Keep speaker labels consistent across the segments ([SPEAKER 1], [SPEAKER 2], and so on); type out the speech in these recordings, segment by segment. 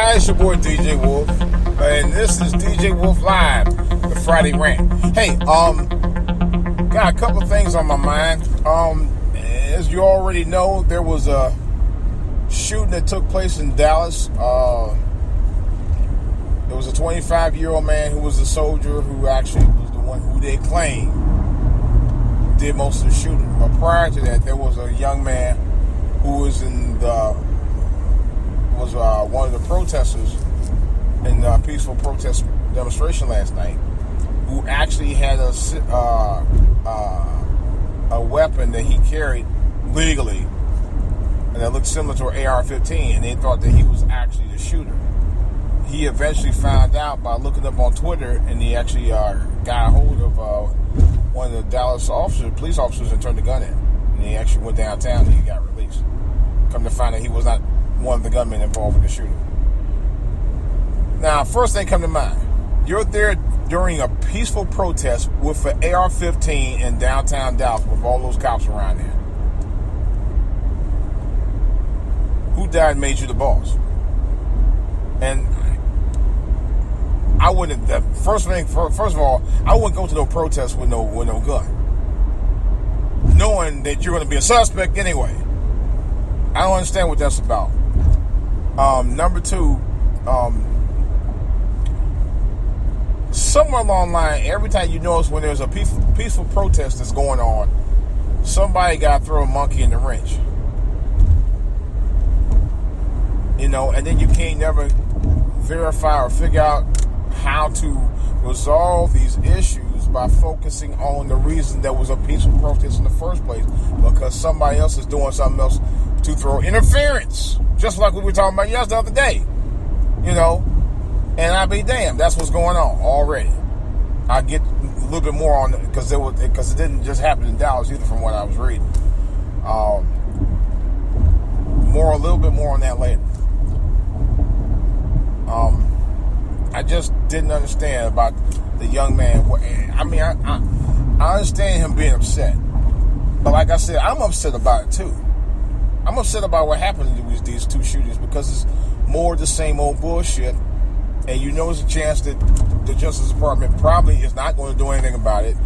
[SPEAKER 1] Hi, it's your boy DJ Wolf, and this is DJ Wolf Live, the Friday Rant. Hey, got a couple of things on my mind. As you already know, there was a shooting that took place in Dallas. There was a 25-year-old man who was a soldier who actually was the one who they claim did most of the shooting. But prior to that, there was a young man who was one of the protesters in a peaceful protest demonstration last night, who actually had a weapon that he carried legally, and that looked similar to an AR-15, and they thought that he was actually the shooter. He eventually found out by looking up on Twitter, and he actually got a hold of one of the Dallas police officers, and turned the gun in. And he actually went downtown and he got released. Come to find out he was not one of the gunmen involved with the shooting. Now, first thing come to mind, you're there during a peaceful protest with an AR-15 in downtown Dallas with all those cops around there. Who died and made you the boss? And I wouldn't. First of all, I wouldn't go to no protest with no gun, knowing that you're going to be a suspect anyway. I don't understand what that's about. Number two, somewhere along the line, every time you notice when there's a peaceful protest that's going on, somebody got to throw a monkey in the wrench. You know, and then you can't never verify or figure out how to resolve these issues by focusing on the reason there was a peaceful protest in the first place, because somebody else is doing something else to throw interference, just like we were talking about the other day, you know. And I'll be damned, that's what's going on already. I'll get a little bit more on it because it didn't just happen in Dallas either, from what I was reading. A little bit more on that later. I just didn't understand about the young man. I mean, I understand him being upset, but like I said, I'm upset about it too. I'm upset about what happened to these two shootings, because it's more the same old bullshit. And you know there's a chance that the Justice Department probably is not going to do anything about it,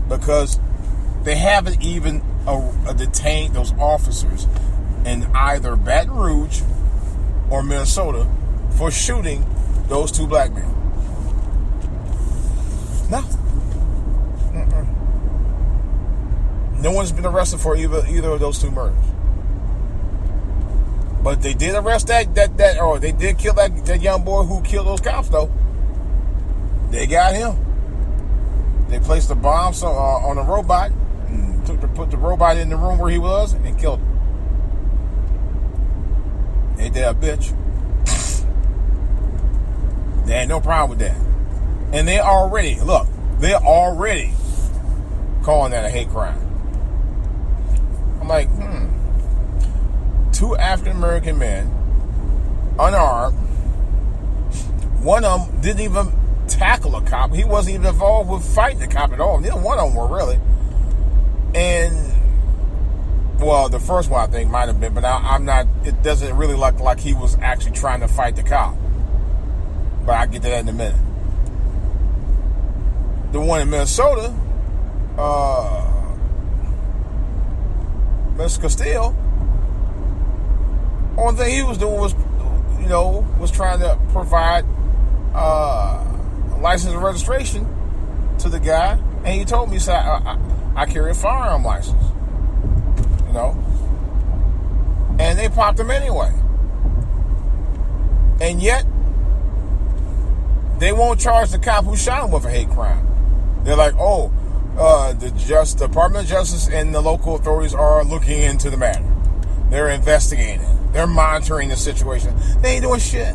[SPEAKER 1] because they haven't even detained those officers in either Baton Rouge or Minnesota for shooting those two black men. No. No one's been arrested for either of those two murders. But they did arrest they did kill that young boy who killed those cops, though. They got him. They placed the bomb on a robot and put the robot in the room where he was and killed him. Ain't that a bitch? They had no problem with that. And they're already calling that a hate crime. I'm like, two African-American men, unarmed. One of them didn't even tackle a cop. He wasn't even involved with fighting the cop at all. Neither one of them were really. And, well, the first one I think might have been, but I'm not, it doesn't really look like he was actually trying to fight the cop. But I'll get to that in a minute. The one in Minnesota, Mr. Castile, only thing he was doing was trying to provide license and registration to the guy, and he told me, he said, I carry a firearm license, you know, and they popped him anyway, and yet they won't charge the cop who shot him with a hate crime. They're like, the Department of Justice and the local authorities are looking into the matter. They're investigating. They're monitoring the situation. They ain't doing shit.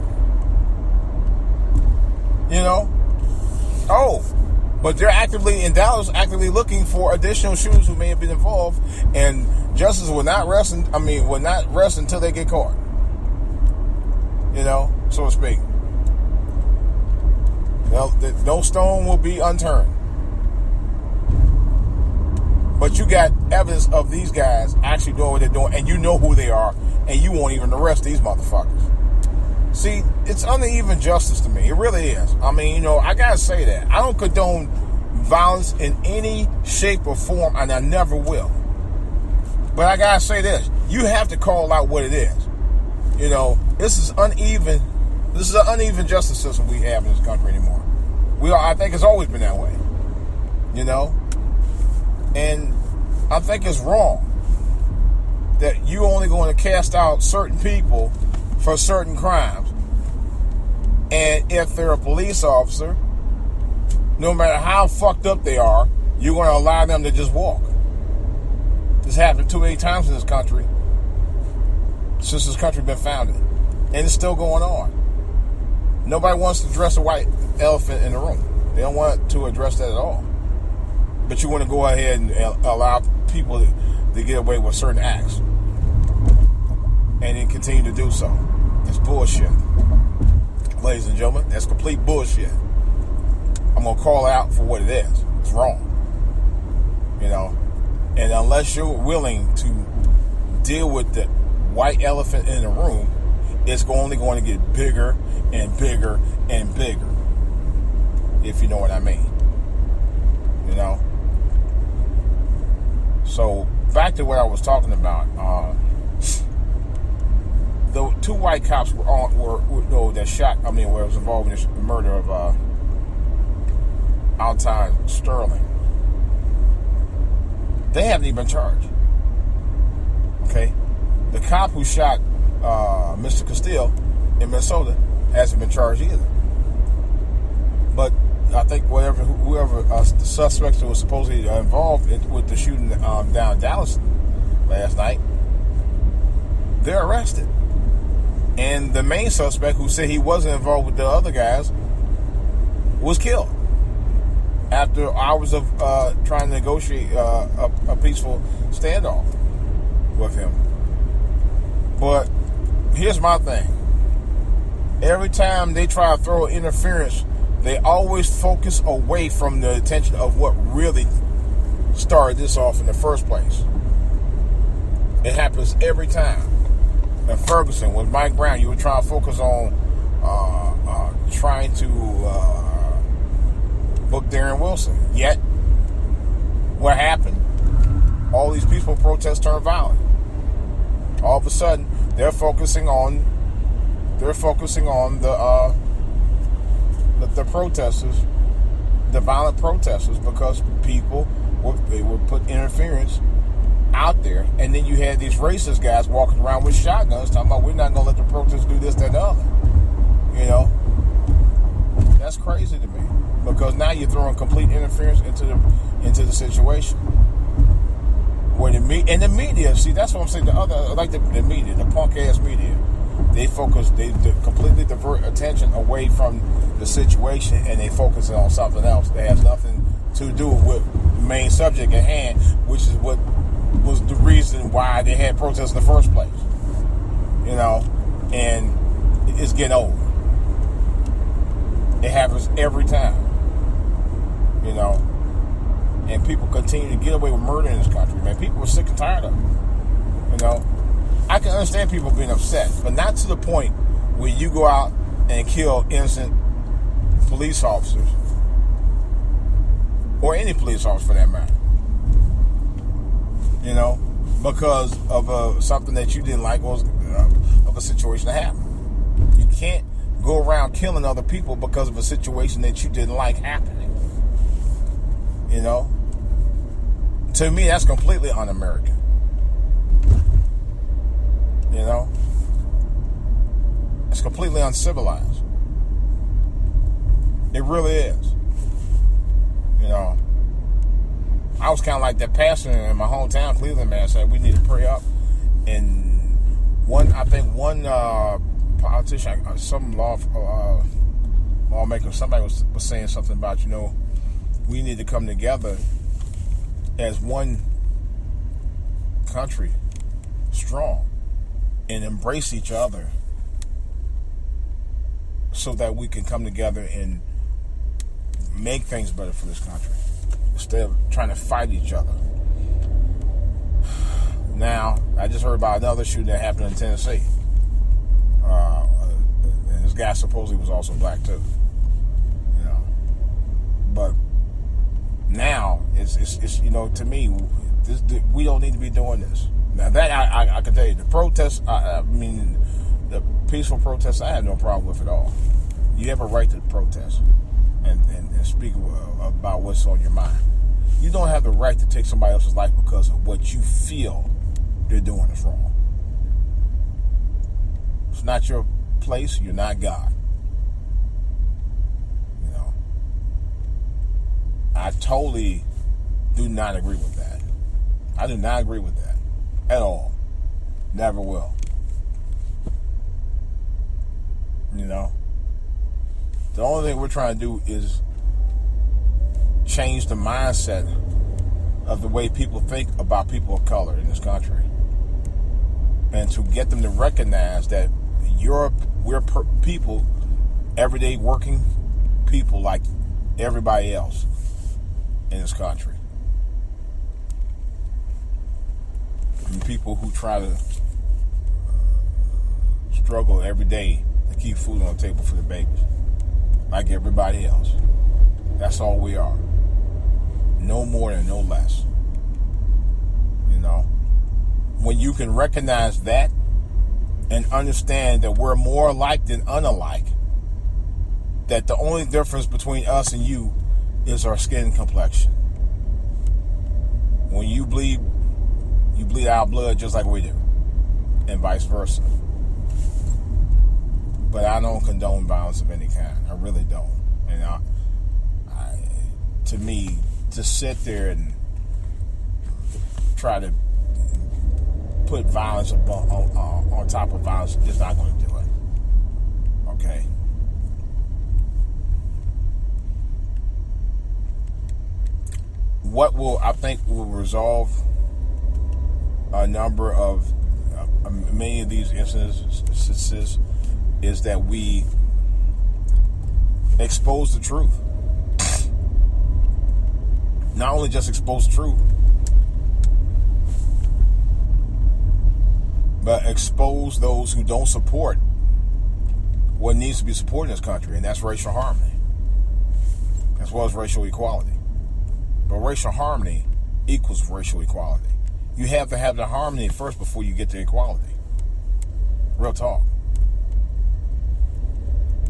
[SPEAKER 1] You know? But they're in Dallas looking for additional shooters who may have been involved, and justice will not rest until they get caught. You know, so to speak. No stone will be unturned. But you got evidence of these guys actually doing what they're doing, and you know who they are, and you won't even arrest these motherfuckers. See, it's uneven justice to me. It really is. I mean, you know, I gotta say that. I don't condone violence in any shape or form, and I never will. But I gotta say this: you have to call out what it is. You know, this is uneven. This is an uneven justice system we have in this country anymore. I think it's always been that way. You know, and I think it's wrong that you only going to cast out certain people for certain crimes. And if they're a police officer, no matter how fucked up they are, you're going to allow them to just walk. This happened too many times in this country since this country been founded. And it's still going on. Nobody wants to address a white elephant in the room. They don't want to address that at all. But you want to go ahead and allow people to get away with certain acts. And then continue to do so. It's bullshit. Ladies and gentlemen, that's complete bullshit. I'm going to call out for what it is. It's wrong. You know? And unless you're willing to deal with the white elephant in the room, it's only going to get bigger and bigger and bigger. If you know what I mean. You know? So, back to what I was talking about. The two white cops that shot, where it was involved in the murder of Alton Sterling. They haven't even been charged. Okay? The cop who shot Mr. Castile in Minnesota hasn't been charged either. But I think whoever the suspects that was supposedly involved with the shooting down in Dallas last night, they're arrested. And the main suspect, who said he wasn't involved with the other guys, was killed after hours of trying to negotiate a peaceful standoff with him. But here's my thing. Every time they try to throw interference, they always focus away from the attention of what really started this off in the first place. It happens every time. In Ferguson, with Mike Brown, you were trying to focus on trying to book Darren Wilson. Yet, what happened? All these peaceful protests turned violent. All of a sudden, they're focusing on the protesters, the violent protesters, because people would put interference out there. And then you had these racist guys walking around with shotguns talking about, we're not going to let the protesters do this, that, and the other. You know? That's crazy to me. Because now you're throwing complete interference into the situation. Where the media, see, that's what I'm saying. The media, the punk ass media, they completely divert attention away from the situation, and they focus on something else that has nothing to do with the main subject at hand, which is what was the reason why they had protests in the first place. You know, and it's getting old. It happens every time. You know, and people continue to get away with murder in this country, man. People are sick and tired of it. You know, I can understand people being upset, but not to the point where you go out and kill innocent police officers, or any police officer for that matter. You know, because of something that you didn't like, or of a situation that happened. You can't go around killing other people because of a situation that you didn't like happening. You know? To me, that's completely un-American. You know? It's completely uncivilized. It really is. You know? I was kind of like that pastor in my hometown, Cleveland, man, said we need to pray up. And one politician, some lawmaker, somebody was saying something about, you know, we need to come together as one country, strong, and embrace each other so that we can come together and make things better for this country instead of trying to fight each other. Now, I just heard about another shooting that happened in Tennessee. guy supposedly was also black too. But now it's to me, we don't need to be doing this. Now that I can tell you, the protests, the peaceful protests, I have no problem with at all. You have a right to protest and speak about what's on your mind. You don't have the right to take somebody else's life because of what you feel they're doing is wrong. It's not your place. You're not God. I totally do not agree with that. I do not agree with that at all. Never will. The only thing we're trying to do is change the mindset of the way people think about people of color in this country, and to get them to recognize that we're people, everyday working people like everybody else in this country. And people who try to struggle every day to keep food on the table for the babies, like everybody else. That's all we are. No more and no less. When you can recognize that and understand that we're more alike than unalike, that the only difference between us and you is our skin complexion. When you bleed our blood just like we do, and vice versa. But I don't condone violence of any kind. I really don't. And to me, to sit there and try to put violence on top of violence is not going to do it. Okay. What I think will resolve a number of many of these instances is that we expose the truth. Not only just expose the truth, but expose those who don't support what needs to be supported in this country, and that's racial harmony, as well as racial equality. But racial harmony equals racial equality. You have to have the harmony first before you get to equality. Real talk.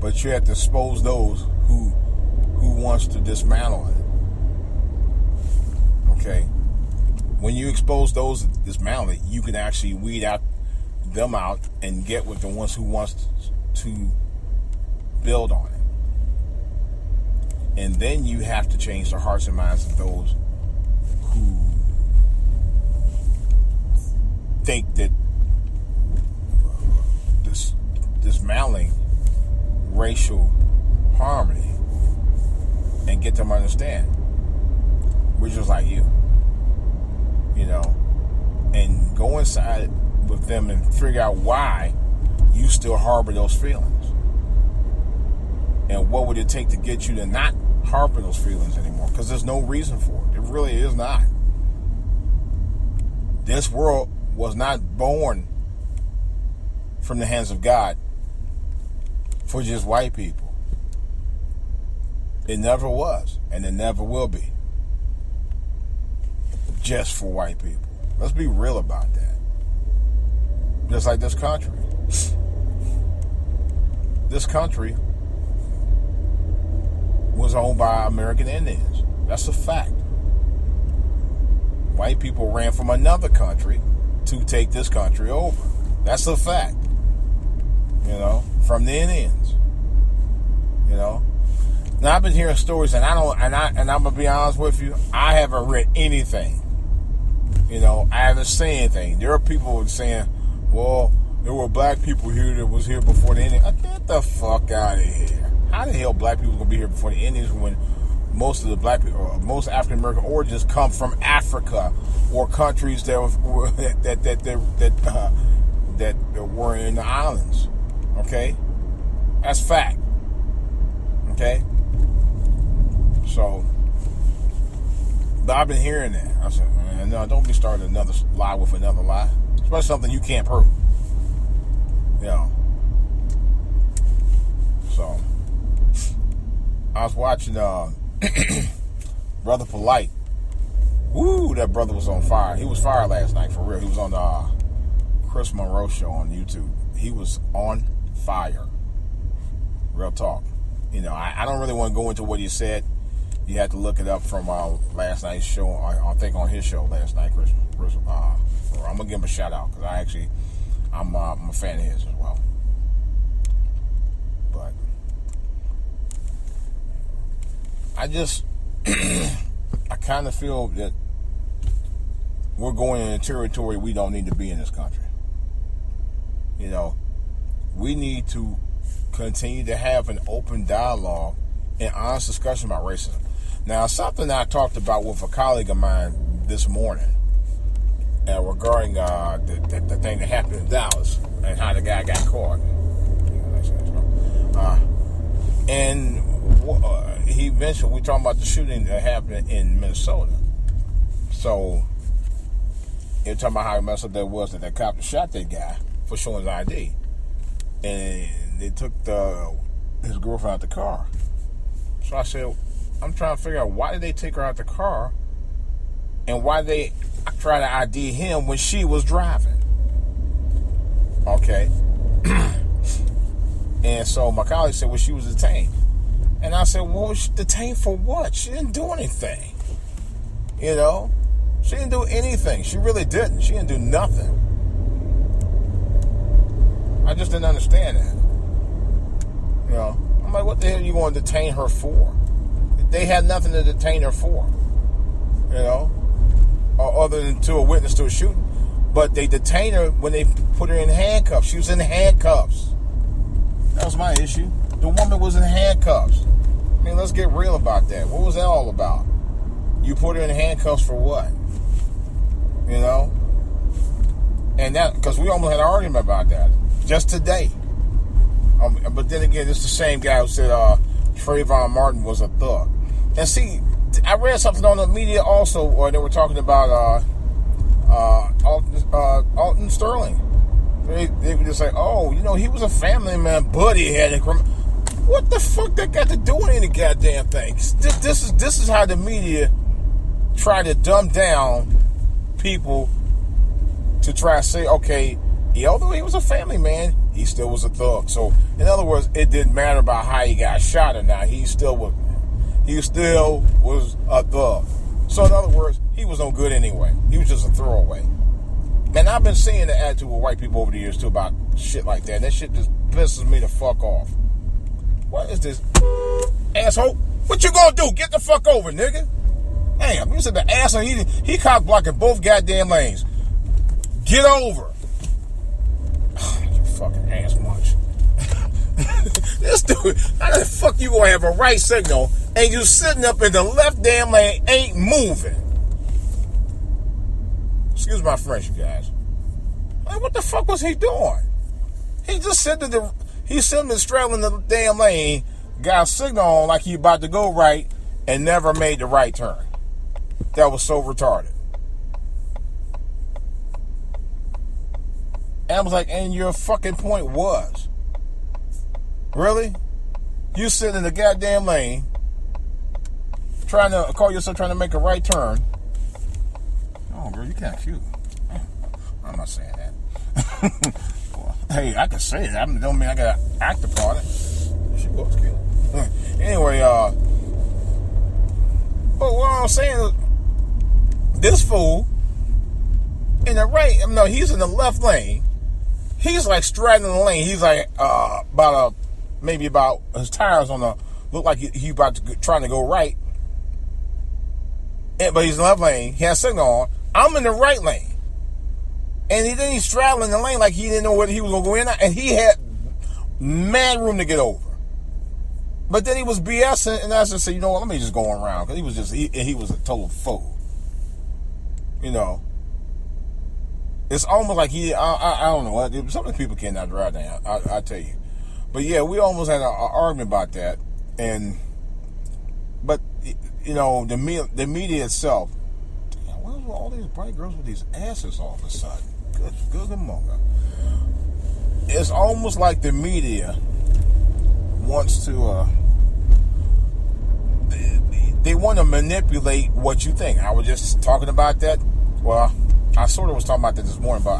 [SPEAKER 1] But you have to expose those who wants to dismantle it. Okay? When you expose those that dismantle it, you can actually weed them out and get with the ones who wants to build on it. And then you have to change the hearts and minds of those who think that dismantling racial harmony, and get them to understand we're just like you, and go inside with them and figure out why you still harbor those feelings, and what would it take to get you to not harbor those feelings anymore, because there's no reason for it. It really is not. This world was not born from the hands of God for just white people. It never was, and it never will be just for white people. Let's be real about that. Just like this country. This country was owned by American Indians. That's a fact. White people ran from another country to take this country over. That's a fact. From the Indians. Now I've been hearing stories, and I'm gonna be honest with you, I haven't read anything. I haven't seen anything. There are people saying, well, there were black people here that was here before the Indians. Get the fuck out of here. How the hell black people gonna be here before the Indians when most of the black people, or most African American origins, come from Africa or countries that were in the islands? Okay, that's fact. Okay, so, but I've been hearing that. I said, man, no, don't be starting another lie with another lie, especially something you can't prove. I was watching Brother Polite. Woo, that brother was on fire. He was fire last night, for real. He was on the Chris Monroe show on YouTube. He was on fire. Real talk. You know, I don't really want to go into what he said. You had to look it up from last night's show. I think on his show last night, Chris I'm gonna give him a shout out because I'm a fan of his as well. But I just I kind of feel that we're going in a territory we don't need to be in this country. You know, we need to continue to have an open dialogue and honest discussion about racism. Now, something that I talked about with a colleague of mine this morning regarding the thing that happened in Dallas and how the guy got caught. And he mentioned, we talking about the shooting that happened in Minnesota. So, you're talking about how messed up that was that cop shot that guy for showing his ID. And they took his girlfriend out the car. So I said, I'm trying to figure out why did they take her out the car and why they try to ID him when she was driving. Okay. And so my colleague said, well, she was detained. And I said, well, was she detained for what? She didn't do anything. You know? She didn't do anything. She really didn't. She didn't do nothing. I just didn't understand that. You know? I'm like, what the hell are you going to detain her for? They had nothing to detain her for. You know? Or other than to a witness to a shooting. But they detained her when they put her in handcuffs. She was in handcuffs. That was my issue. The woman was in handcuffs. I mean, let's get real about that. What was that all about? You put her in handcuffs for what? You know? And that, because we almost had an argument about that just today. But then again, it's the same guy who said Trayvon Martin was a thug. And see, I read something on the media also where they were talking about Alton Sterling. They were just like, oh, you know, he was a family man, but he had a criminal. What the fuck that got to do with any goddamn thing? This is how the media try to dumb down people to try to say, okay, although he was a family man, he still was a thug. So, in other words, it didn't matter about how he got shot or not. He still was a thug. So, in other words, he was no good anyway. He was just a throwaway. Man, I've been seeing the attitude with white people over the years, too, about shit like that. That shit just pisses me the fuck off. What is this? Asshole? What you gonna do? Get the fuck over, nigga. Damn, you said the asshole, he cock blocking both goddamn lanes. Get over. You fucking ass munch. This dude, how the fuck you gonna have a right signal and you sitting up in the left damn lane ain't moving? Excuse my French, you guys. Like, what the fuck was he doing? He just said that he's sitting there straddling the damn lane, got a signal on like he about to go right, and never made the right turn. That was so retarded. And I was like, and your fucking point was, really? You sitting in the goddamn lane, trying to make a right turn. Oh, girl, you kind of cute. I'm not saying that. Well, hey, I can say it. I don't mean I got to act upon it. She was cute. Anyway, but what I'm saying is, this fool in the right, no, he's in the left lane. He's like straddling the lane. He's like maybe about his tires on the, look like he about to trying to go right. But he's in the left lane. He has signal on. I'm in the right lane. And then he's straddling the lane like he didn't know whether he was going to go in or not. And he had mad room to get over. But then he was BSing, and I just said, you know what, let me just go around. Because he was a total fool. You know. It's almost like I don't know. Some of the people cannot drive down. I tell you. But yeah, we almost had an argument about that. But, you know, the media itself, where's all these bright girls with these asses all of a sudden? Good mocha. It's almost like the media wants to they want to manipulate what you think. I was just talking about that. Well, I sort of was talking about that this morning, but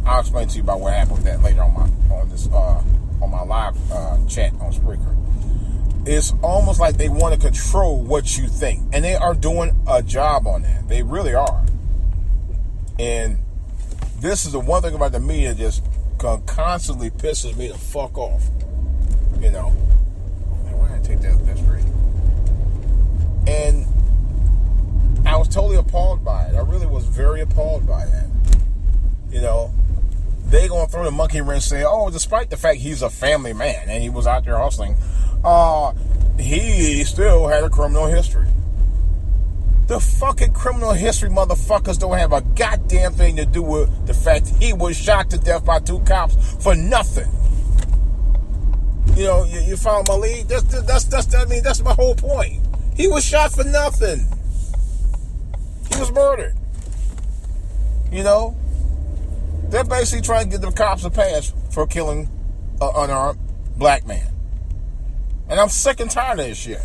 [SPEAKER 1] I'll explain to you about what happened with that later on my live chat on Spreaker. It's almost like they want to control what you think, and they are doing a job on that. They really are. And this is the one thing about the media just constantly pisses me the fuck off. You know, man, why did I take that straight? And I was totally appalled by it. I really was very appalled by that. You know, they gonna throw the monkey wrench and say, oh, despite the fact he's a family man and he was out there hustling, he still had a criminal history. The fucking criminal history motherfuckers don't have a goddamn thing to do with the fact he was shot to death by 2 cops for nothing. You know, you follow my lead? That's my whole point. He was shot for nothing. He was murdered. You know? They're basically trying to get the cops a pass for killing an unarmed black man. And I'm sick and tired of this shit.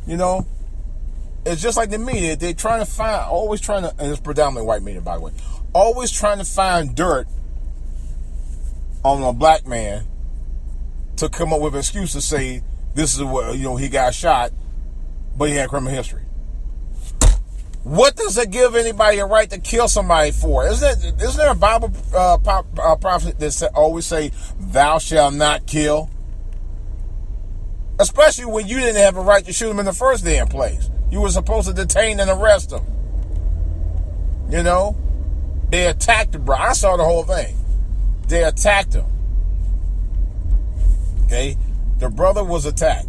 [SPEAKER 1] You know? It's just like the media. They're trying to find, and it's predominantly white media, by the way, always trying to find dirt on a black man to come up with an excuse to say this is what, you know, he got shot, but he had criminal history. What does it give anybody a right to kill somebody for? Isn't there a Bible prophet that always say, "Thou shalt not kill"? Especially when you didn't have a right to shoot him in the first damn place. You were supposed to detain and arrest him. You know? They attacked him, bro. I saw the whole thing. They attacked him. Okay? The brother was attacked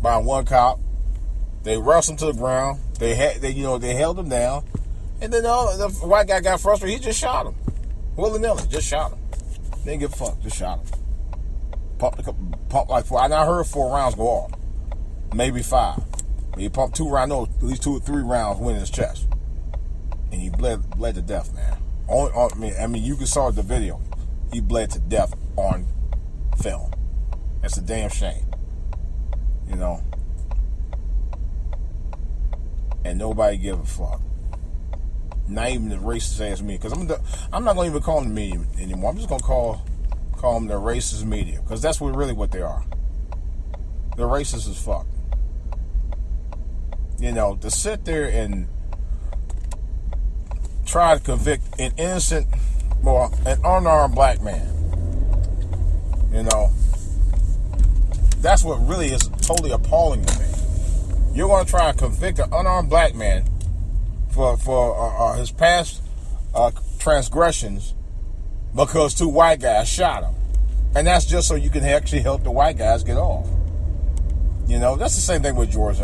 [SPEAKER 1] by one cop. They rushed him to the ground. They held him down. And then the white guy got frustrated. He just shot him. Willy-nilly. Just shot him. Didn't give a fuck. Just shot him. Pumped like 4. I heard 4 rounds go off. Maybe 5. He pumped 2 rounds. No, at least 2 or 3 rounds went in his chest. And he bled to death, man. I mean, you can saw the video. He bled to death on film. That's a damn shame. You know? And nobody give a fuck. Not even the racist ass media. Because I'm not going to even call them the media anymore. I'm just going to call them the racist media. Because that's really what they are. They're racist as fuck. You know, to sit there and try to convict an innocent, an unarmed black man. You know, that's what really is totally appalling to me. You're going to try to convict an unarmed black man for his past transgressions because 2 white guys shot him. And that's just so you can actually help the white guys get off. You know, that's the same thing with George.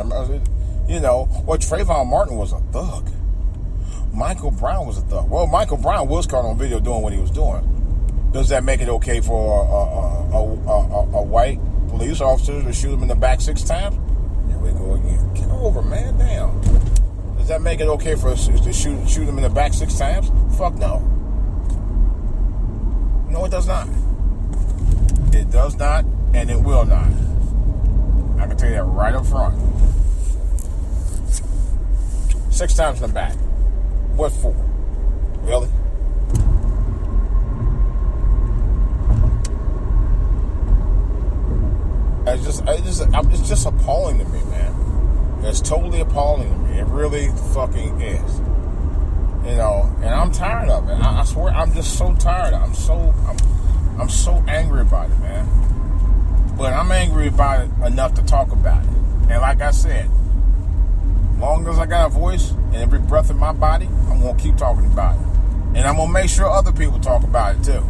[SPEAKER 1] You know, Trayvon Martin was a thug. Michael Brown was a thug. Well, Michael Brown was caught on video doing what he was doing. Does that make it okay for a white police officer to shoot him in the back 6 times? Here we go again. Get over, man. Damn. Does that make it okay for us to shoot him in the back 6 times? Fuck no. No, it does not. It does not, and it will not. I can tell you that right up front. 6 times in the back. What for? Really? It's just appalling to me, man. It's totally appalling to me. It really fucking is. You know, and I'm tired of it. I swear, I'm just so tired. I'm so angry about it, man. But I'm angry about it enough to talk about it. And like I said, long as I got a voice and every breath in my body, I'm going to keep talking about it. And I'm going to make sure other people talk about it too.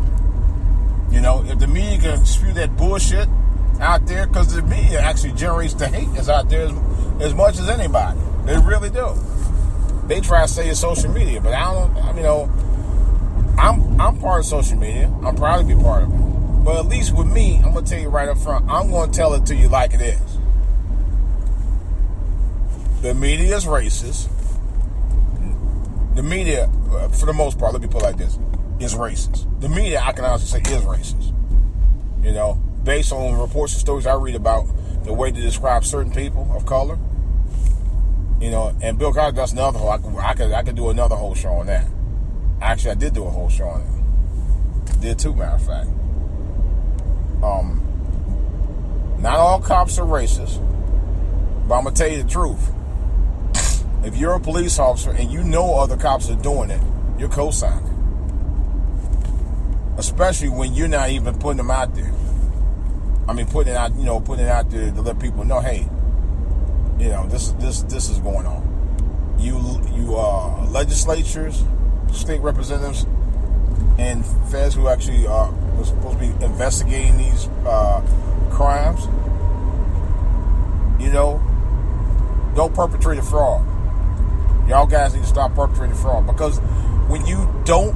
[SPEAKER 1] You know, if the media can spew that bullshit out there, because the media actually generates the hate that's out there as much as anybody. They really do. They try to say it's social media, but I'm part of social media. I'm proud to be part of it. But at least with me, I'm going to tell you right up front, I'm going to tell it to you like it is. The media is racist. The media, for the most part, let me put it like this, is racist. The media, I can honestly say, is racist. You know, based on reports and stories I read about the way they describe certain people of color, And Bill Cosby, that's another whole. I could do another whole show on that. Actually, I did do a whole show on it. Did too, matter of fact. Not all cops are racist, but I'm gonna tell you the truth. If you're a police officer and you know other cops are doing it, you're co-signing. Especially when you're not even putting them out there. I mean, putting it out there to let people know, hey, this is going on. You legislatures, state representatives, and feds who actually are supposed to be investigating these crimes, don't perpetrate a fraud. Y'all guys need to stop perpetrating fraud, because when you don't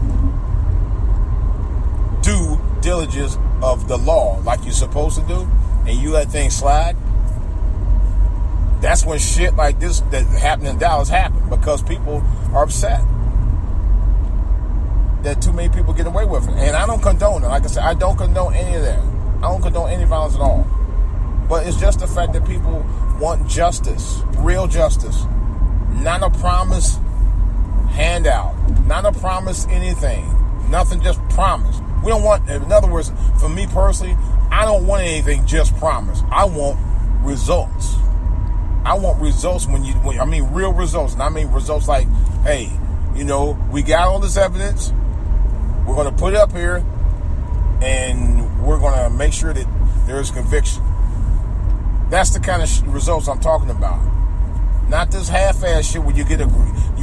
[SPEAKER 1] do diligence of the law like you're supposed to do, and you let things slide, that's when shit like this that happened in Dallas happened, because people are upset that too many people get away with it. And I don't condone it. Like I said, I don't condone any of that. I don't condone any violence at all. But it's just the fact that people want justice, real justice, not a promise handout, not a promise anything, nothing just promise. We don't want, in other words, for me personally, I don't want anything just promised. I want results. I want results I mean real results. And I mean results like, hey, we got all this evidence. We're going to put it up here, and we're going to make sure that there's conviction. That's the kind of results I'm talking about. Not this half-ass shit where you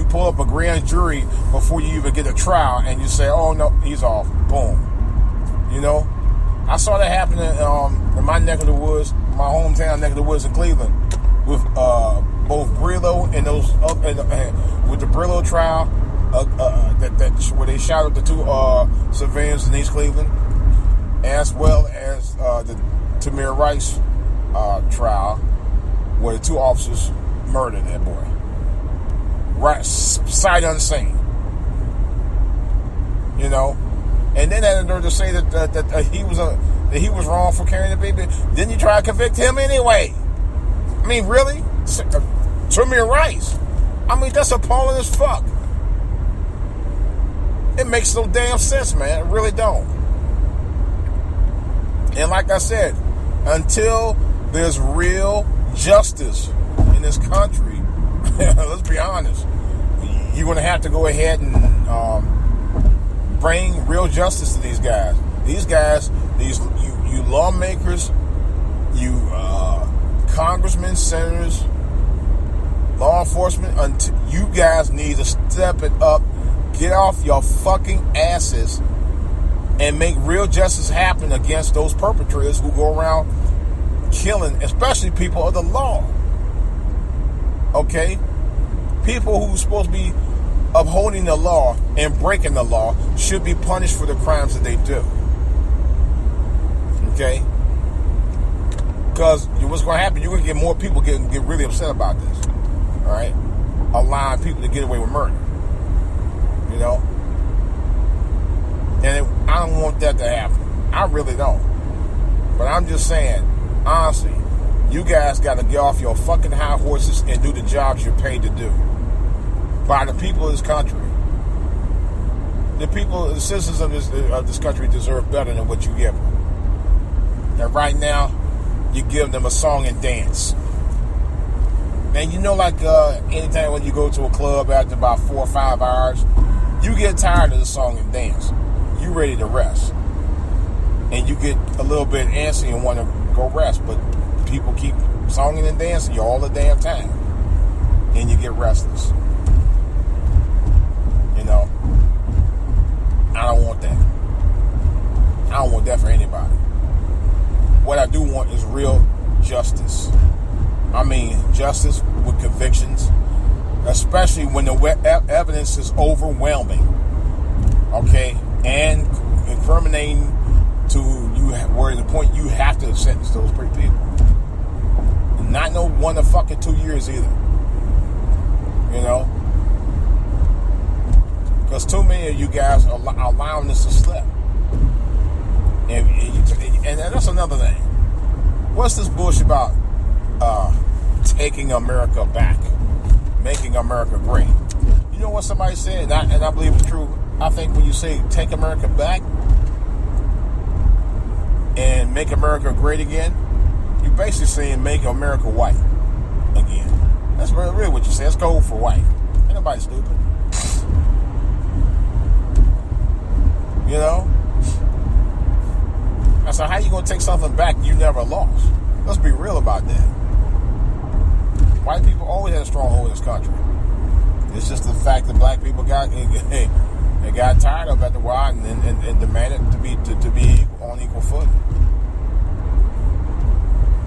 [SPEAKER 1] pull up a grand jury before you even get a trial, and you say, oh no, he's off. Boom. I saw that happen in my neck of the woods, my hometown neck of the woods in Cleveland, with both Brillo and those with the Brillo trial, where they shot up the two civilians in East Cleveland, as well as the Tamir Rice trial, where the two officers murdered that boy. Right, sight unseen. And then had the nerve to say that he was wrong for carrying the baby. Then you try to convict him anyway. I mean, really? Tamir Rice. I mean, that's appalling as fuck. It makes no damn sense, man. It really don't. And like I said, until there's real justice in this country, let's be honest, you're going to have to go ahead and bring real justice to these guys. These guys, you lawmakers, you congressmen, senators, law enforcement, you guys need to step it up, get off your fucking asses, and make real justice happen against those perpetrators who go around killing, especially people of the law. Okay? People who are supposed to be upholding the law and breaking the law should be punished for the crimes that they do. Okay? Because what's going to happen, you're going to get more people get really upset about this. All right? Allowing people to get away with murder. And I don't want that to happen. I really don't. But I'm just saying, honestly, you guys got to get off your fucking high horses and do the jobs you're paid to do by the people of this country. The citizens of this country deserve better than what you give them. And right now, you give them a song and dance. And like anytime when you go to a club after about 4 or 5 hours, you get tired of the song and dance. You ready to rest. And you get a little bit antsy and want to go rest. But people keep songing and dancing you all the damn time. And you get restless. I don't want that. I don't want that for anybody. What I do want is real justice. I mean, justice with convictions, especially when the evidence is overwhelming, okay, and incriminating to you, where the point you have to sentence those people. Not no 1 to fucking 2 years either. Because too many of you guys are allowing this to slip. And that's another thing. What's this bullshit about taking America back? making America great. You know what somebody said, and I believe it's true. I think when you say take America back and make America great again, you're basically saying make America white again. That's really what you say. It's code for white. Ain't nobody stupid. You know? I said, how you going to take something back you never lost? Let's be real about that. White people always had a stronghold in this country. It's just the fact that black people got tired of it after a while and demanded to be on equal footing.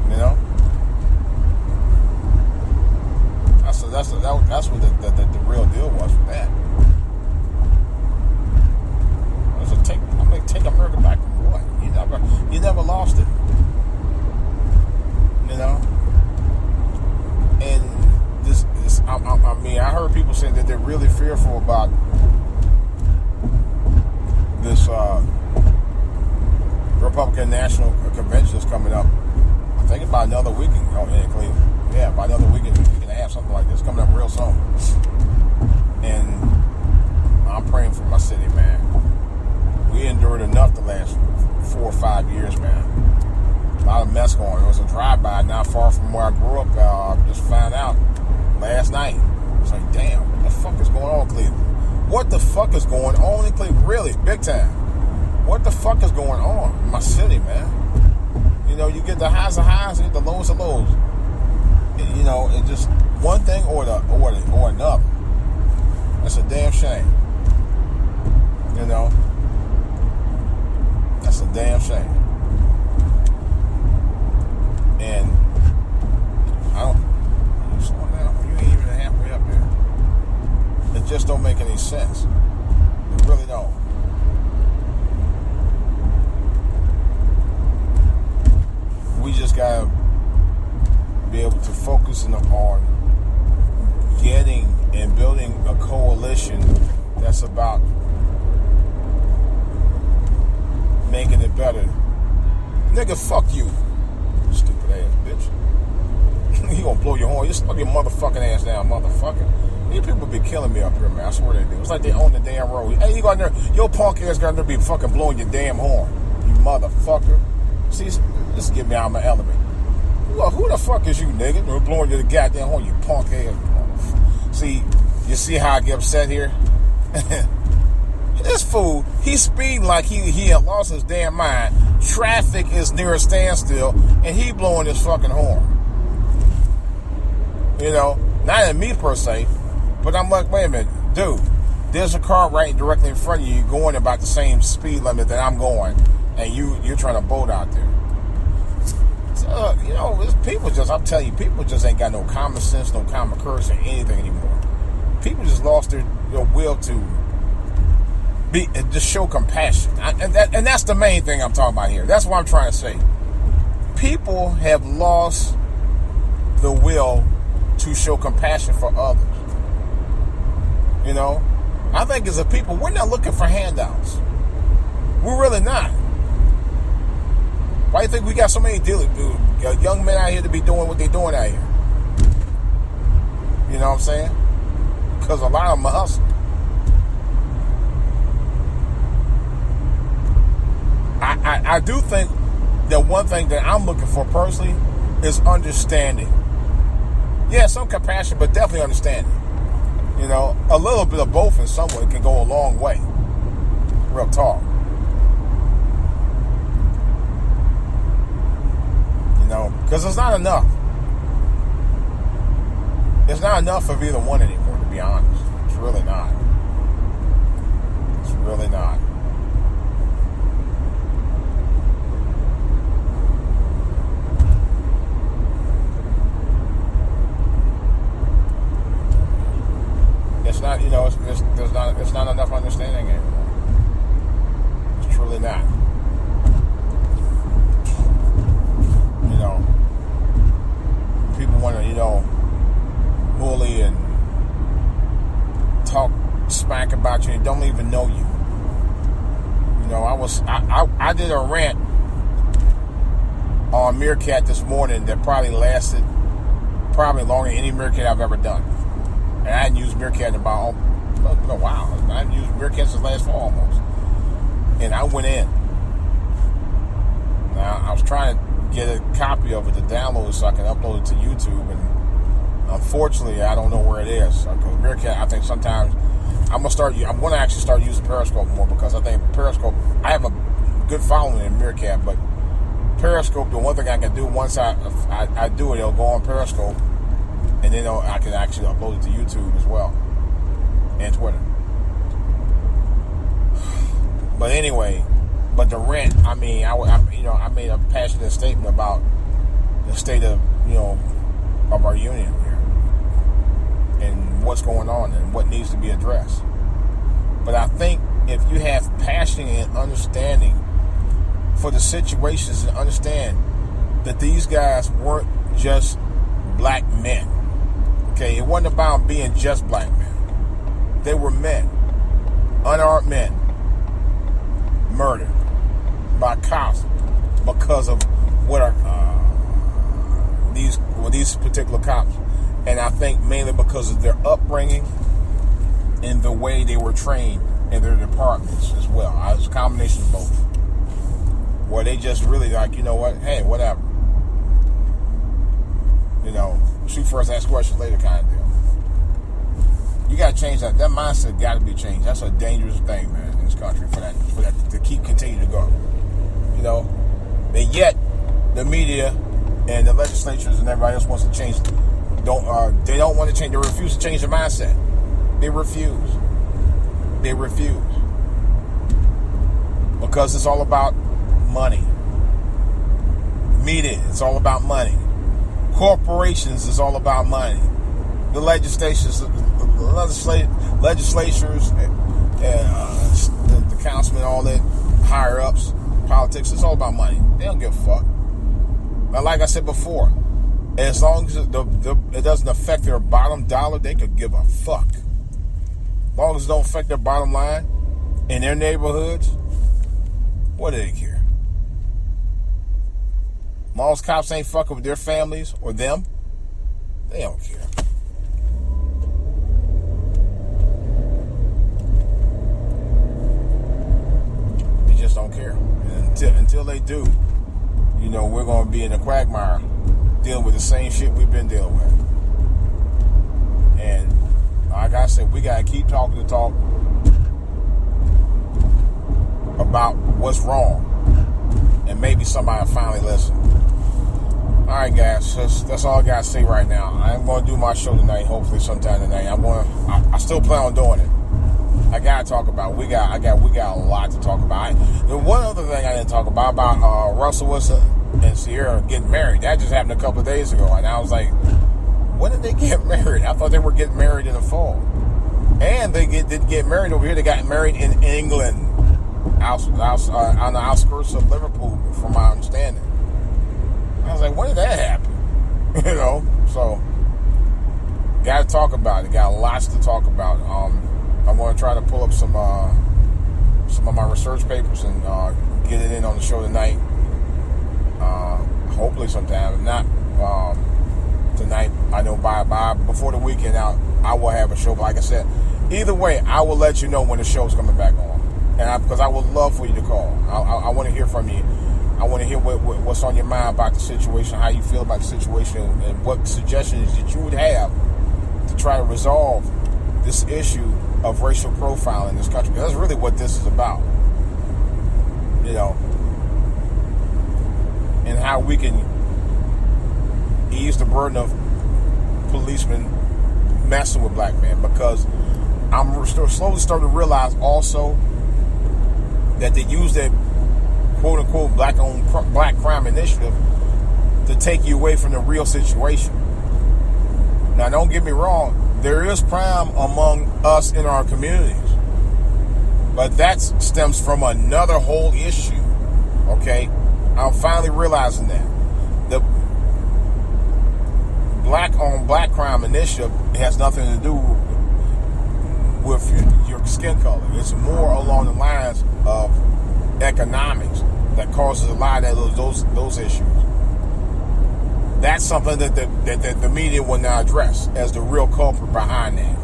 [SPEAKER 1] You know? That's what the real deal was with that. I'm gonna take America back from what? You never lost it. You know? And I heard people saying that they're really fearful about this Republican National Convention that's coming up. I think about another weekend in Cleveland. Yeah, about another week and a half, something like this, coming up real soon. And I'm praying for my city, man. We endured enough the last 4 or 5 years, man. A lot of mess going on. There was a drive-by not far from where I grew up. Just found out last night. It's like, damn, what the fuck is going on in Cleveland? What the fuck is going on in Cleveland? Really, big time. What the fuck is going on in my city, man? You know, you get the highs of highs, you get the lows of lows. You know, it's just one thing or another. That's a damn shame. You know, that's a damn shame. And you slow down. You ain't even halfway up there. It just don't make any sense. It really don't. We just gotta be able to focus on getting and building a coalition that's about making it better. Nigga, fuck you. Stupid ass bitch. You gonna blow your horn. You slow your motherfucking ass down, motherfucker. These people be killing me up here, man. I swear they do. It's like they own the damn road. Hey, you got there, your punk ass got there be fucking blowing your damn horn. You motherfucker. See, this get me out of my element. Well, who the fuck is you, nigga? You're blowing your goddamn horn, you punk ass. See, you see how I get upset here? This fool, he's speeding like he had lost his damn mind. Traffic is near a standstill, and he blowing his fucking horn. You know, not at me per se, but I'm like, wait a minute, dude. There's a car right directly in front of you going about the same speed limit that I'm going, and you're trying to boat out there. You know, people just, I'm telling you, people just ain't got no common sense, no common courtesy, or anything anymore. People just lost their will to just show compassion. And that's the main thing I'm talking about here. That's what I'm trying to say. People have lost the will to show compassion for others. You know? I think as a people, we're not looking for handouts. We're really not. Why do you think we got so many young men out here to be doing what they're doing out here? You know what I'm saying? Because a lot of them are hustling. I do think that one thing that I'm looking for personally is understanding. Yeah, some compassion, but definitely understanding. You know, a little bit of both in some way can go a long way. Real talk. You know, because it's not enough. It's not enough of either one anymore, to be honest. It's really not. It's really not. It's not, you know, it's not enough understanding anymore. It's truly not. You know, people want to, you know, bully and talk smack about you and don't even know you. You know, I did a rant on Meerkat this morning that probably lasted longer than any Meerkat I've ever done. And I hadn't used Meerkat in about, wow. I hadn't used Meerkat since last fall almost. And I went in. Now, I was trying to get a copy of it to download it so I can upload it to YouTube. And unfortunately, I don't know where it is. Because Meerkat, I think sometimes I'm going to actually start using Periscope more, because I think Periscope, I have a good following in Meerkat, but Periscope, the one thing I can do once I do it, it'll go on Periscope, and then I can actually upload it to YouTube as well, and Twitter. But anyway, the rent, I made a passionate statement about the state of, of our union here, and what's going on and what needs to be addressed. But I think if you have passion and understanding for the situations, and understand that these guys weren't just black men. Okay, it wasn't about being just black men. They were men, unarmed men, murdered by cops because of what are these particular cops. And I think mainly because of their upbringing and the way they were trained in their departments as well. It's a combination of both. Where they just really like, you know what, hey, whatever. Shoot first, ask questions later kind of deal. You got to change that. That mindset got to be changed. That's a dangerous thing, man, in this country for that to continue to go. And yet the media and the legislatures and everybody else wants to change. They don't want to change. They refuse to change their mindset. They refuse. Because it's all about money. Media, it's all about money. Corporations is all about money. The legislatures, the councilmen, all that higher ups, politics, it's all about money. They don't give a fuck. Now, like I said before, as long as it doesn't affect their bottom dollar, they could give a fuck. As long as it don't affect their bottom line in their neighborhoods, what do they care? As long as cops ain't fucking with their families or them, they don't care. They just don't care. And until they do, we're going to be in a quagmire dealing with the same shit we've been dealing with. And like I said, we got to keep talking the talk about what's wrong, and maybe somebody will finally listen. All right, guys, that's all I got to say right now. I'm going to do my show tonight, hopefully sometime tonight. I still plan on doing it. I got to talk about it. We got a lot to talk about. The one other thing I didn't talk about Russell Wilson and Sierra getting married. That just happened a couple of days ago, and I was like, when did they get married? I thought they were getting married in the fall. And they didn't get married over here. They got married in England, on the outskirts of Liverpool, from my understanding. I was like, when did that happen? So got to talk about it. Got lots to talk about. I'm going to try to pull up some of my research papers and get it in on the show tonight. Hopefully sometime. If not tonight, I know by before the weekend out, I will have a show. But like I said, either way, I will let you know when the show's coming back on. And because I would love for you to call. I want to hear from you. I want to hear what's on your mind about the situation, how you feel about the situation, and what suggestions that you would have to try to resolve this issue of racial profiling in this country. Because that's really what this is about. And how we can ease the burden of policemen messing with black men. Because I'm slowly starting to realize also that they use that quote-unquote black crime initiative to take you away from the real situation. Now, don't get me wrong. There is crime among us in our communities. But that stems from another whole issue. Okay? I'm finally realizing that. The black crime initiative has nothing to do with your skin color. It's more along the lines of economics that causes a lot of those issues. That's something that the media will not address as the real culprit behind that.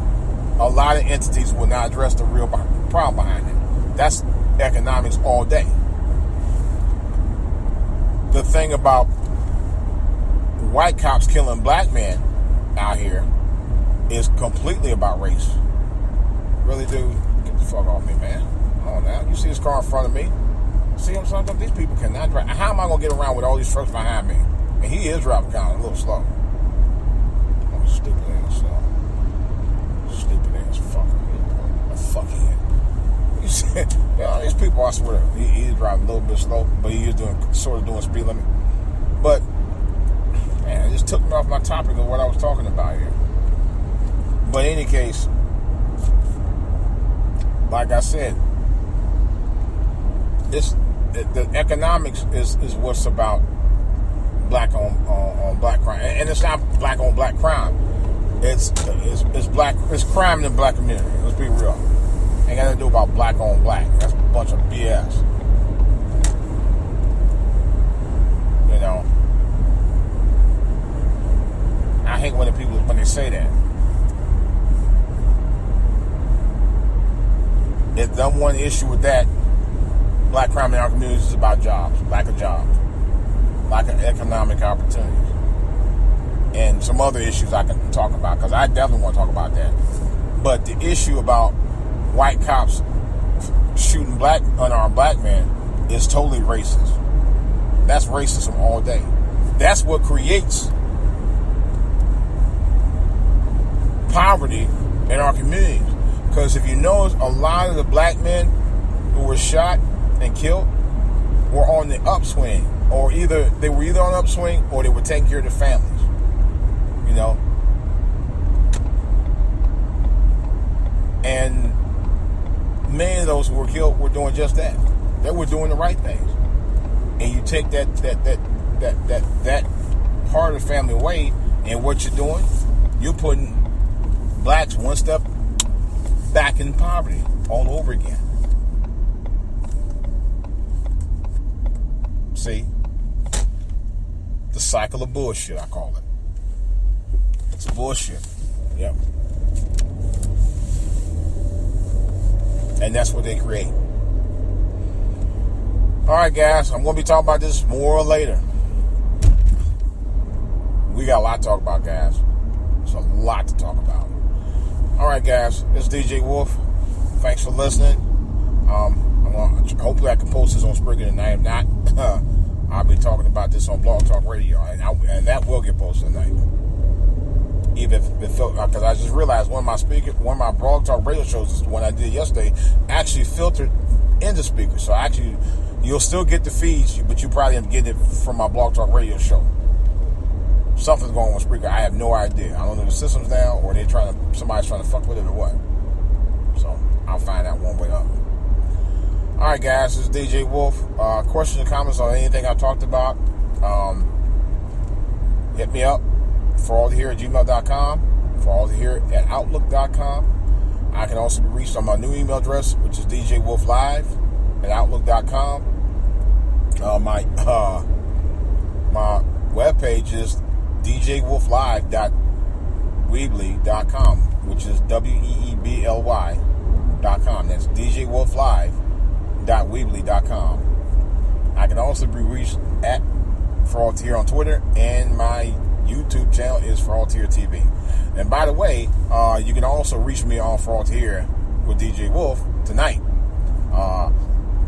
[SPEAKER 1] A lot of entities will not address the real problem behind it. That's economics all day. The thing about white cops killing black men out here is completely about race. Really, dude? Get the fuck off me, man. Come on now. You see this car in front of me? See what I'm saying? These people cannot drive. How am I going to get around with all these trucks behind me? And he is driving kind of a little slow. Oh, stupid ass slow. Stupid ass fucker. A fuckhead. You see, these people, I swear, he is driving a little bit slow, but he is sort of doing speed limit. But, man, it just took me off my topic of what I was talking about here. But in any case, like I said, the economics is what's about black on black crime, and it's not black on black crime. It's black. It's crime in the black community. Let's be real. Ain't got nothing to do about black on black. That's a bunch of BS. You know, I hate when they say that. If number one issue with that, black crime in our communities is about jobs, lack of economic opportunities, and some other issues I can talk about, because I definitely want to talk about that. But the issue about white cops shooting unarmed black men is totally racist. That's racism all day. That's what creates poverty in our communities. Because if you notice, a lot of the black men who were shot and killed were on the upswing, or they were either on the upswing or they were taking care of their families. You know, and many of those who were killed were doing just that. They were doing the right things. And you take that part of the family away, and what you're doing, you're putting blacks one step back in poverty all over again. See? The cycle of bullshit, I call it. It's bullshit. Yep. And that's what they create. Alright, guys, I'm going to be talking about this more later. We got a lot to talk about, guys. There's a lot to talk about. Alright, guys, it's DJ Wolf. Thanks for listening. Hopefully I can post this on Springer tonight. If not, I'll be talking about this on Blog Talk Radio, and that will get posted tonight. Even if it felt, because I just realized one of my Blog Talk Radio shows, the one I did yesterday, actually filtered into speakers. So actually, you'll still get the feeds, but you probably have to get it from my Blog Talk Radio show. Something's going on with Spreaker. I have no idea. I don't know if the system's down or somebody's trying to fuck with it or what. So I'll find out one way or the other. All right, guys, this is DJ Wolf. Questions or comments on anything I talked about, hit me up. forallthehere@gmail.com, forallthehere@outlook.com. I can also be reached on my new email address, which is djwolflive@outlook.com. My webpage is djwolflive.weebly.com, which is weebly.com. That's djwolflive.weebly.com. I can also be reached at For All To Hear on Twitter, and my YouTube channel is For All To Hear TV. And by the way, you can also reach me on For All To Hear with DJ Wolf tonight on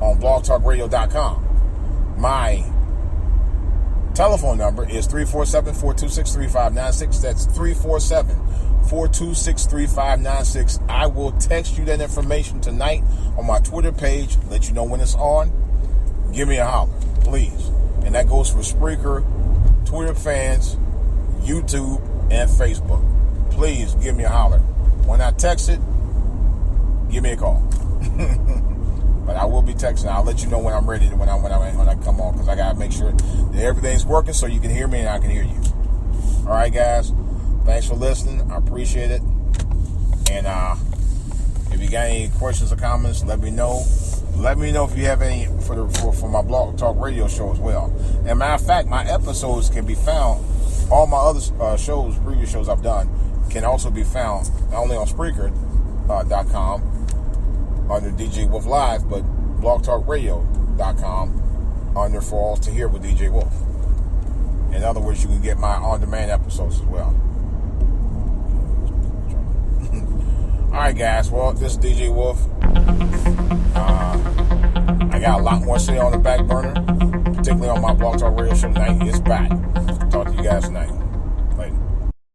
[SPEAKER 1] blogtalkradio.com. My telephone number is 347-426-3596. That's 347-426-3596. I will text you that information tonight on my Twitter page, let you know when it's on. Give me a holler, please. And that goes for Spreaker, Twitter fans, YouTube, and Facebook. Please give me a holler. When I text it, give me a call. But I will be texting. I'll let you know when I'm ready, when I come on, because I gotta make sure that everything's working so you can hear me and I can hear you. All right, guys. Thanks for listening. I appreciate it. And if you got any questions or comments, let me know. Let me know if you have any for my Blog Talk Radio show as well. And matter of fact, my episodes can be found All my other previous shows I've done, can also be found not only on Spreaker.com under DJ Wolf Live, but blogtalkradio.com under For All to Hear with DJ Wolf. In other words, you can get my on-demand episodes as well. Alright guys, well, this is DJ Wolf. I got a lot more to say on the back burner, particularly on my Blog Talk Radio show tonight. It's back. Talk to you guys tonight.